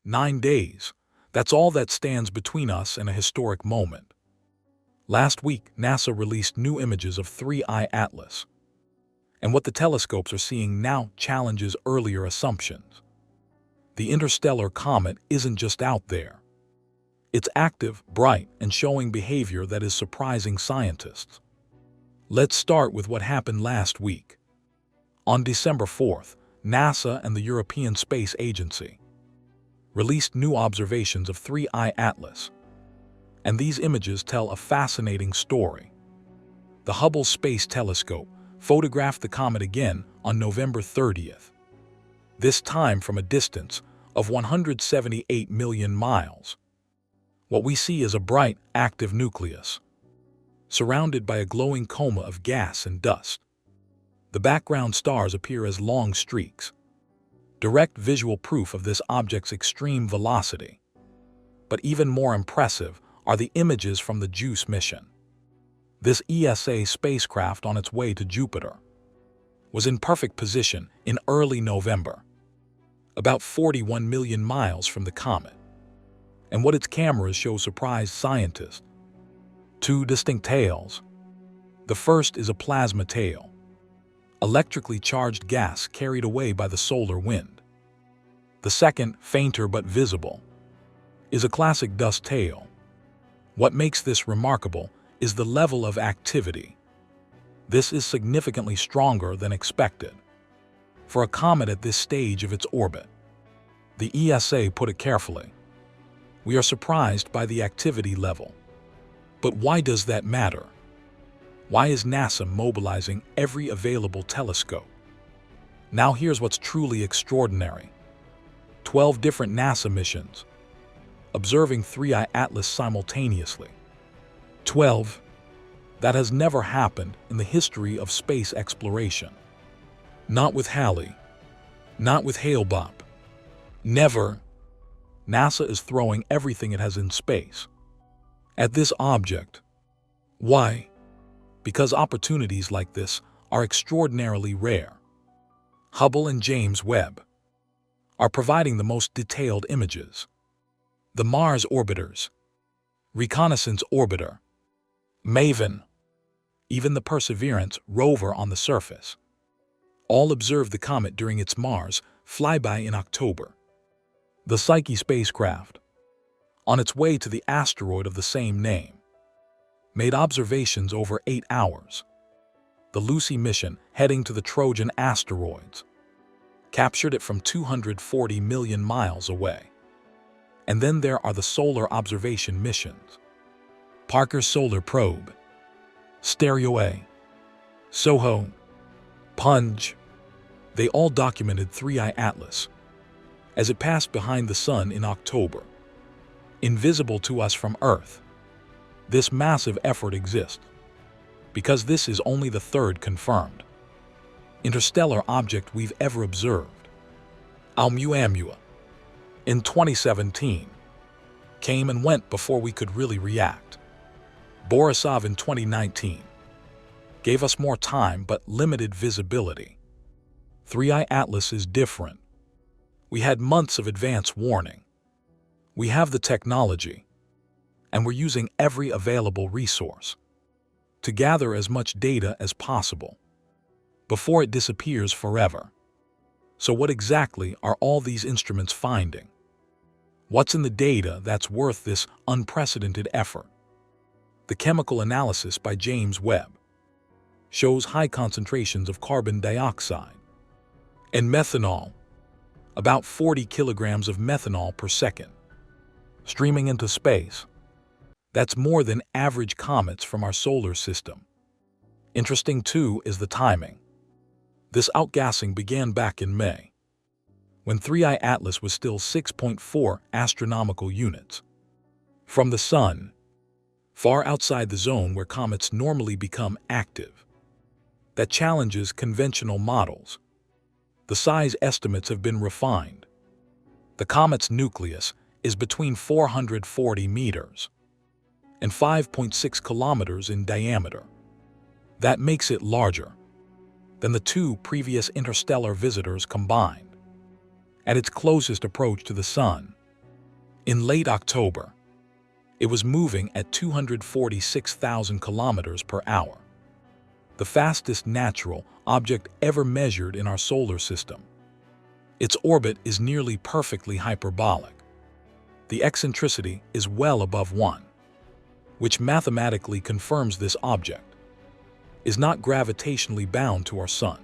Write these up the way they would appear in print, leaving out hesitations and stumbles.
9 days. That's all that stands between us and a historic moment. Last week, NASA released new images of 3I Atlas. And what the telescopes are seeing now challenges earlier assumptions. The interstellar comet isn't just out there. It's active, bright, and showing behavior that is surprising scientists. Let's start with what happened last week. On December 4th, NASA and the European Space Agency released new observations of 3I Atlas. And these images tell a fascinating story. The Hubble Space Telescope photographed the comet again on November 30th, this time from a distance of 178 million miles. What we see is a bright, active nucleus, surrounded by a glowing coma of gas and dust. The background stars appear as long streaks, direct visual proof of this object's extreme velocity. But even more impressive are the images from the JUICE mission. This ESA spacecraft on its way to Jupiter was in perfect position in early November, about 41 million miles from the comet. And what its cameras show surprised scientists. 2 distinct tails. The first is a plasma tail, electrically charged gas carried away by the solar wind. The second, fainter but visible, is a classic dust tail. What makes this remarkable is the level of activity. This is significantly stronger than expected for a comet at this stage of its orbit. The ESA put it carefully. We are surprised by the activity level. But why does that matter? Why is NASA mobilizing every available telescope? Now here's what's truly extraordinary. 12 different NASA missions, observing 3I Atlas simultaneously. 12. That has never happened in the history of space exploration. Not with Halley. Not with Hale-Bopp. Never. NASA is throwing everything it has in space at this object. Why? Because opportunities like this are extraordinarily rare. Hubble and James Webb are providing the most detailed images. The Mars orbiters, Reconnaissance Orbiter, MAVEN, even the Perseverance rover on the surface, all observed the comet during its Mars flyby in October. The Psyche spacecraft, on its way to the asteroid of the same name, made observations over 8 hours. The Lucy mission, heading to the Trojan asteroids, captured it from 240 million miles away. And then there are the solar observation missions. Parker's Solar Probe, Stereo A, SOHO, Punch. They all documented 3I Atlas as it passed behind the Sun in October, invisible to us from Earth. This massive effort exists because this is only the third confirmed interstellar object we've ever observed. Oumuamua, in 2017, came and went before we could really react. Borisov in 2019 gave us more time but limited visibility. 3I Atlas is different. We had months of advance warning. We have the technology, and we're using every available resource to gather as much data as possible before it disappears forever. So what exactly are all these instruments finding? What's in the data that's worth this unprecedented effort? The chemical analysis by James Webb shows high concentrations of carbon dioxide and methanol, about 40 kilograms of methanol per second, streaming into space. That's more than average comets from our solar system. Interesting too is the timing. This outgassing began back in May, when 3I Atlas was still 6.4 astronomical units from the Sun, far outside the zone where comets normally become active. That challenges conventional models. The size estimates have been refined. The comet's nucleus is between 440 meters and 5.6 kilometers in diameter. That makes it larger than the 2 previous interstellar visitors combined. At its closest approach to the Sun, In late October, it was moving at 246,000 kilometers per hour, the fastest natural object ever measured in our solar system. Its orbit is nearly perfectly hyperbolic. The eccentricity is well above 1, which mathematically confirms this object is not gravitationally bound to our Sun.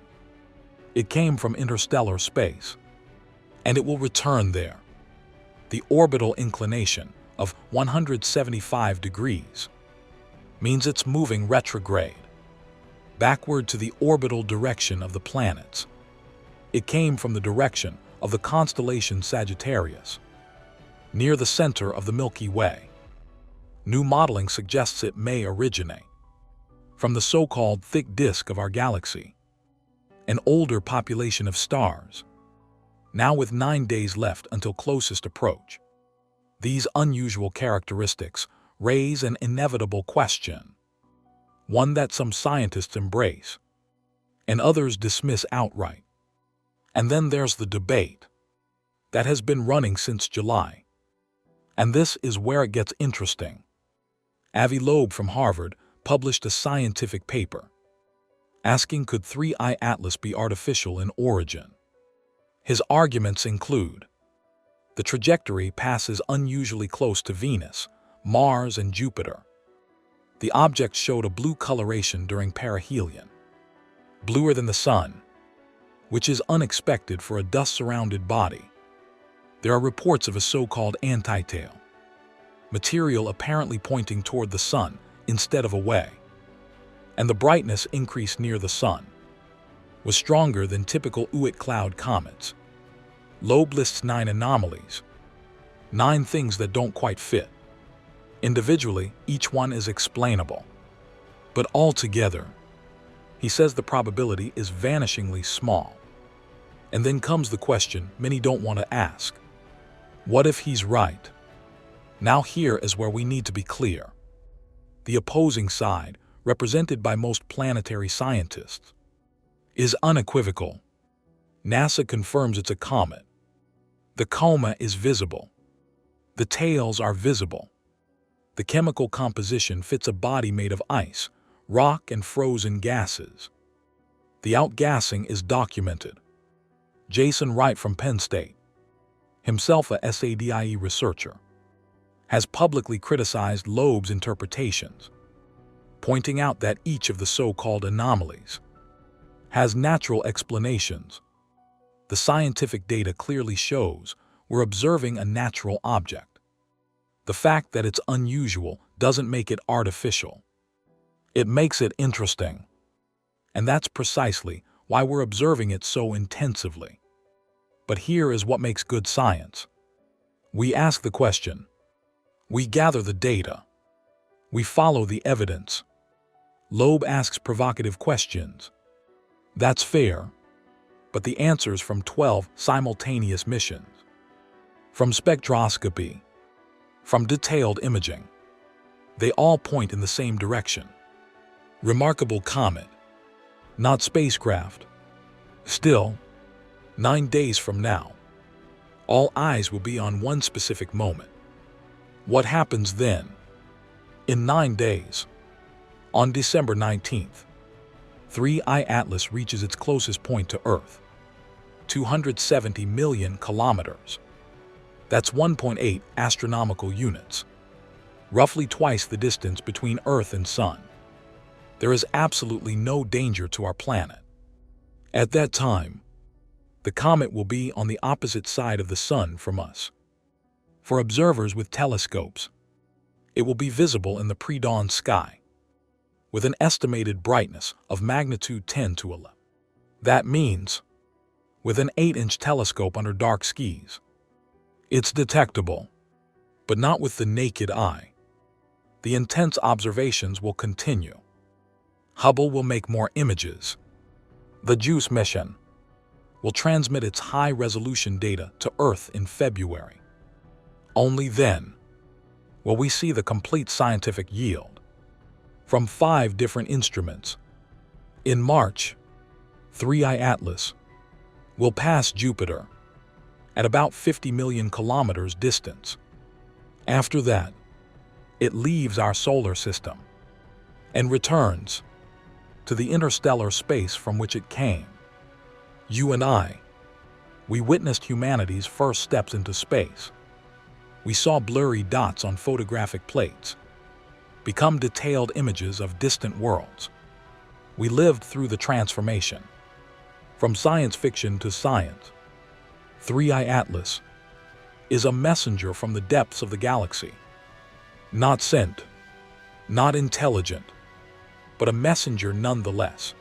It came from interstellar space, and it will return there. The orbital inclination of 175 degrees means it's moving retrograde, backward to the orbital direction of the planets. It came from the direction of the constellation Sagittarius, near the center of the Milky Way. New modeling suggests it may originate from the so-called thick disk of our galaxy, an older population of stars, now with 9 days left until closest approach. These unusual characteristics raise an inevitable question, one that some scientists embrace and others dismiss outright. And then there's the debate that has been running since July. And this is where it gets interesting. Avi Loeb from Harvard published a scientific paper asking, could 3I Atlas be artificial in origin? His arguments include: the trajectory passes unusually close to Venus, Mars, and Jupiter. The object showed a blue coloration during perihelion, bluer than the Sun, which is unexpected for a dust-surrounded body. There are reports of a so-called antitail, material apparently pointing toward the Sun instead of away, and the brightness increase near the Sun was stronger than typical Oort cloud comets. Loeb lists 9 anomalies, 9 things that don't quite fit. Individually, each one is explainable, but altogether, he says the probability is vanishingly small. And then comes the question many don't want to ask: what if he's right? Now here is where we need to be clear. The opposing side, represented by most planetary scientists, is unequivocal. NASA confirms it's a comet. The coma is visible. The tails are visible. The chemical composition fits a body made of ice, rock, and frozen gases. The outgassing is documented. Jason Wright from Penn State, himself a SADIE researcher, has publicly criticized Loeb's interpretations, pointing out that each of the so-called anomalies has natural explanations. The scientific data clearly shows we're observing a natural object. The fact that it's unusual doesn't make it artificial. It makes it interesting. And that's precisely why we're observing it so intensively. But here is what makes good science. We ask the question. We gather the data. We follow the evidence. Loeb asks provocative questions. That's fair. But the answers from 12 simultaneous missions, from spectroscopy, from detailed imaging, they all point in the same direction. Remarkable comet, not spacecraft. Still, 9 days from now, all eyes will be on one specific moment. What happens then? In 9 days, on December 19th, 3I Atlas reaches its closest point to Earth, 270 million kilometers. That's 1.8 astronomical units, roughly twice the distance between Earth and Sun. There is absolutely no danger to our planet. At that time, the comet will be on the opposite side of the Sun from us. For observers with telescopes, it will be visible in the pre-dawn sky, with an estimated brightness of magnitude 10 to 11. That means, with an 8-inch telescope under dark skies, it's detectable, but not with the naked eye. The intense observations will continue. Hubble will make more images. The JUICE mission will transmit its high-resolution data to Earth in February. Only then will we see the complete scientific yield from 5 different instruments. In March, 3I Atlas will pass Jupiter at about 50 million kilometers distance. After that, it leaves our solar system and returns to the interstellar space from which it came. You and I, we witnessed humanity's first steps into space. We saw blurry dots on photographic plates become detailed images of distant worlds. We lived through the transformation from science fiction to science. 3i Atlas is a messenger from the depths of the galaxy. Not sent, not intelligent, but a messenger nonetheless.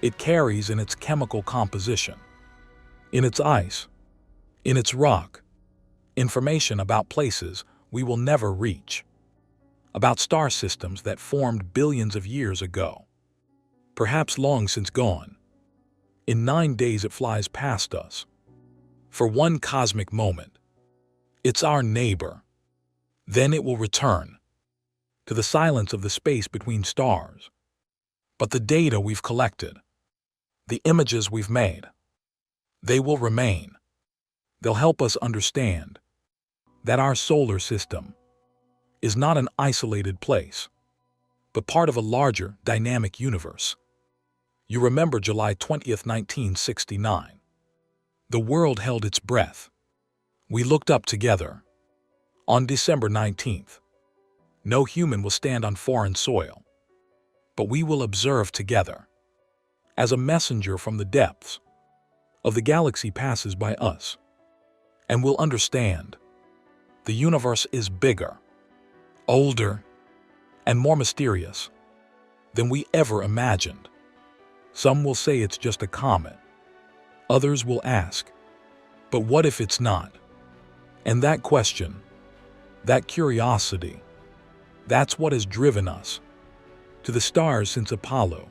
It carries in its chemical composition, in its ice, in its rock, information about places we will never reach, about star systems that formed billions of years ago, perhaps long since gone. In 9 days it flies past us. For one cosmic moment, it's our neighbor. Then it will return to the silence of the space between stars. But the data we've collected, the images we've made, they will remain. They'll help us understand that our solar system is not an isolated place, but part of a larger, dynamic universe. You remember July 20th, 1969. The world held its breath. We looked up together. On December 19th, no human will stand on foreign soil, but we will observe together as a messenger from the depths of the galaxy passes by us, and we'll understand the universe is bigger, older, and more mysterious than we ever imagined. Some will say it's just a comet. Others will ask, but what if it's not? And that question, that curiosity, that's what has driven us to the stars since Apollo.